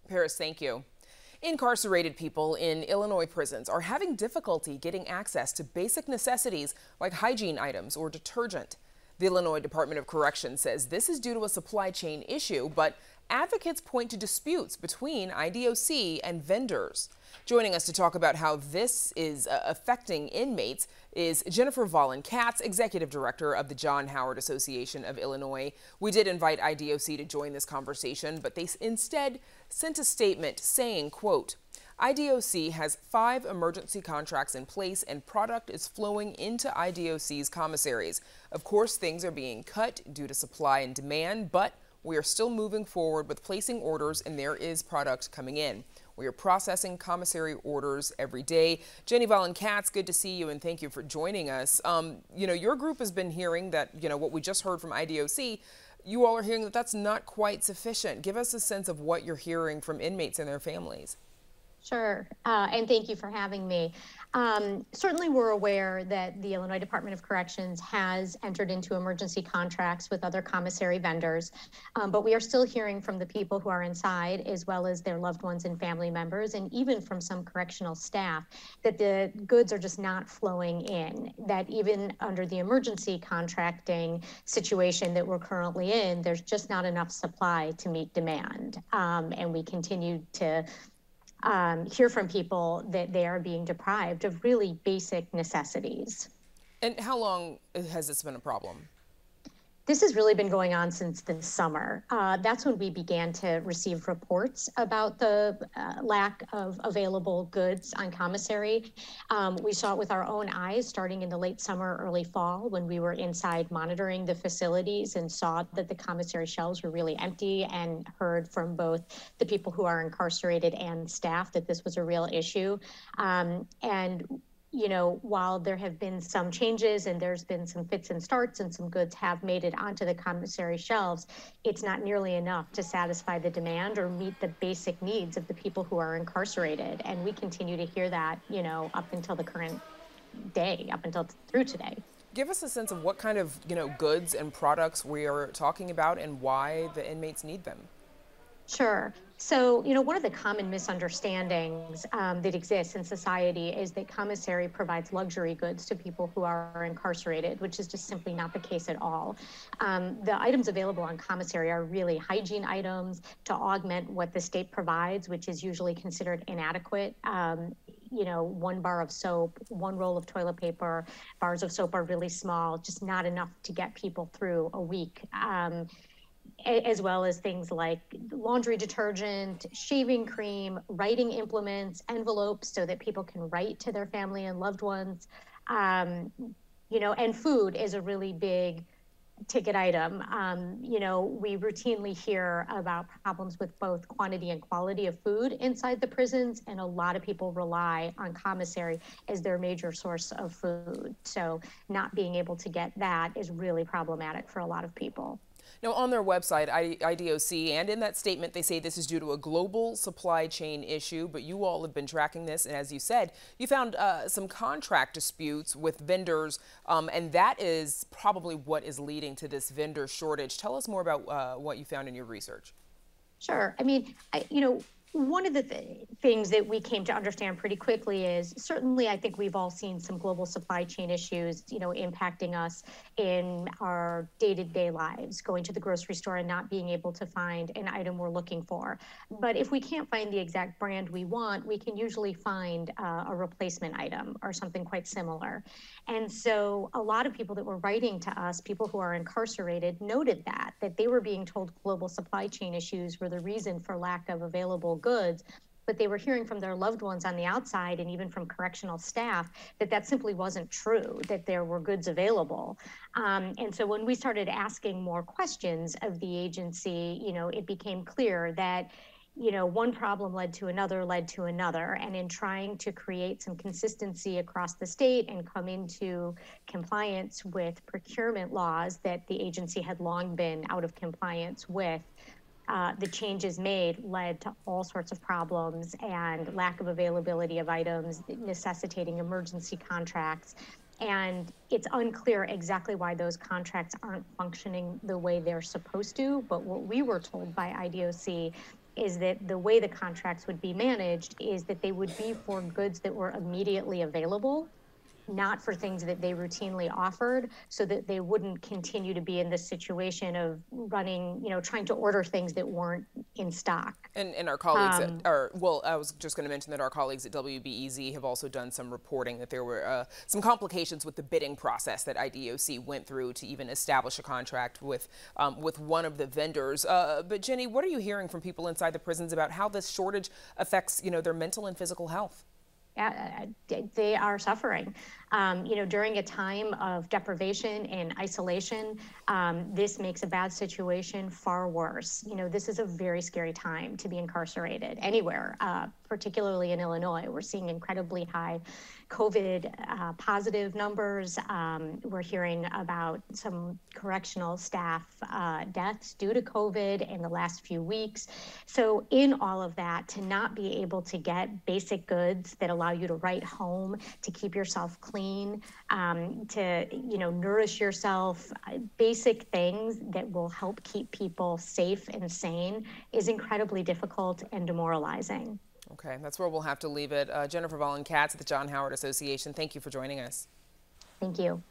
Paris, thank you. Incarcerated people in Illinois prisons are having difficulty getting access to basic necessities like hygiene items or detergent. The Illinois Department of Corrections says this is due to a supply chain issue, but advocates point to disputes between IDOC and vendors. Joining us to talk about how this is affecting inmates is Jennifer Vollen-Katz, Executive Director of the John Howard Association of Illinois. We did invite IDOC to join this conversation, but they instead sent a statement saying, quote, IDOC has 5 emergency contracts in place and product is flowing into IDOC's commissaries. Of course, things are being cut due to supply and demand, but we are still moving forward with placing orders and there is product coming in. We are processing commissary orders every day. Jenny Vollen-Katz, good to see you and thank you for joining us. Your group has been hearing that, what we just heard from IDOC, you all are hearing that that's not quite sufficient. Give us a sense of what you're hearing from inmates and their families. Sure, and thank you for having me. Certainly we're aware that the Illinois Department of Corrections has entered into emergency contracts with other commissary vendors, but we are still hearing from the people who are inside, as well as their loved ones and family members, and even from some correctional staff, that the goods are just not flowing in, that even under the emergency contracting situation that we're currently in, there's just not enough supply to meet demand. And we continue to hear from people that they are being deprived of really basic necessities. And how long has this been a problem? This has really been going on since the summer. That's when we began to receive reports about the lack of available goods on commissary. We saw it with our own eyes starting in the late summer, early fall, when we were inside monitoring the facilities and saw that the commissary shelves were really empty, and heard from both the people who are incarcerated and staff that this was a real issue. While there have been some changes and there's been some fits and starts and some goods have made it onto the commissary shelves, it's not nearly enough to satisfy the demand or meet the basic needs of the people who are incarcerated. And we continue to hear that, up until the current day, up until through today. Give us a sense of what kind of, goods and products we are talking about and why the inmates need them. Sure. So, one of the common misunderstandings that exists in society is that commissary provides luxury goods to people who are incarcerated, which is just simply not the case at all. The items available on commissary are really hygiene items to augment what the state provides, which is usually considered inadequate. 1 bar of soap, 1 roll of toilet paper, bars of soap are really small, just not enough to get people through a week. As well as things like laundry detergent, shaving cream, writing implements, envelopes so that people can write to their family and loved ones. And food is a really big ticket item. We routinely hear about problems with both quantity and quality of food inside the prisons, and a lot of people rely on commissary as their major source of food. So not being able to get that is really problematic for a lot of people. Now, on their website, IDOC, and in that statement, they say this is due to a global supply chain issue, but you all have been tracking this, and as you said, you found some contract disputes with vendors, and that is probably what is leading to this vendor shortage. Tell us more about what you found in your research. Sure. One of the things that we came to understand pretty quickly is certainly I think we've all seen some global supply chain issues, impacting us in our day-to-day lives, going to the grocery store and not being able to find an item we're looking for. But if we can't find the exact brand we want, we can usually find a replacement item or something quite similar. And so a lot of people that were writing to us, people who are incarcerated, noted that they were being told global supply chain issues were the reason for lack of available goods, but they were hearing from their loved ones on the outside and even from correctional staff that simply wasn't true, that there were goods available. And so when we started asking more questions of the agency, it became clear that one problem led to another, and in trying to create some consistency across the state and come into compliance with procurement laws that the agency had long been out of compliance with, the changes made led to all sorts of problems and lack of availability of items, necessitating emergency contracts. And it's unclear exactly why those contracts aren't functioning the way they're supposed to. But what we were told by IDOC is that the way the contracts would be managed is that they would be for goods that were immediately available, not for things that they routinely offered, so that they wouldn't continue to be in this situation of running, trying to order things that weren't in stock. And our colleagues well, I was just going to mention that our colleagues at WBEZ have also done some reporting that there were some complications with the bidding process that IDOC went through to even establish a contract with one of the vendors. But Jenny, what are you hearing from people inside the prisons about how this shortage affects, their mental and physical health? They are suffering. During a time of deprivation and isolation, this makes a bad situation far worse. This is a very scary time to be incarcerated anywhere, particularly in Illinois. We're seeing incredibly high COVID positive numbers. We're hearing about some correctional staff deaths due to COVID in the last few weeks. So in all of that, to not be able to get basic goods that allow you to write home, to keep yourself clean, to nourish yourself, basic things that will help keep people safe and sane is incredibly difficult and demoralizing. Okay, that's where we'll have to leave it. Jennifer Vollen-Katz at the John Howard Association, thank you for joining us. Thank you.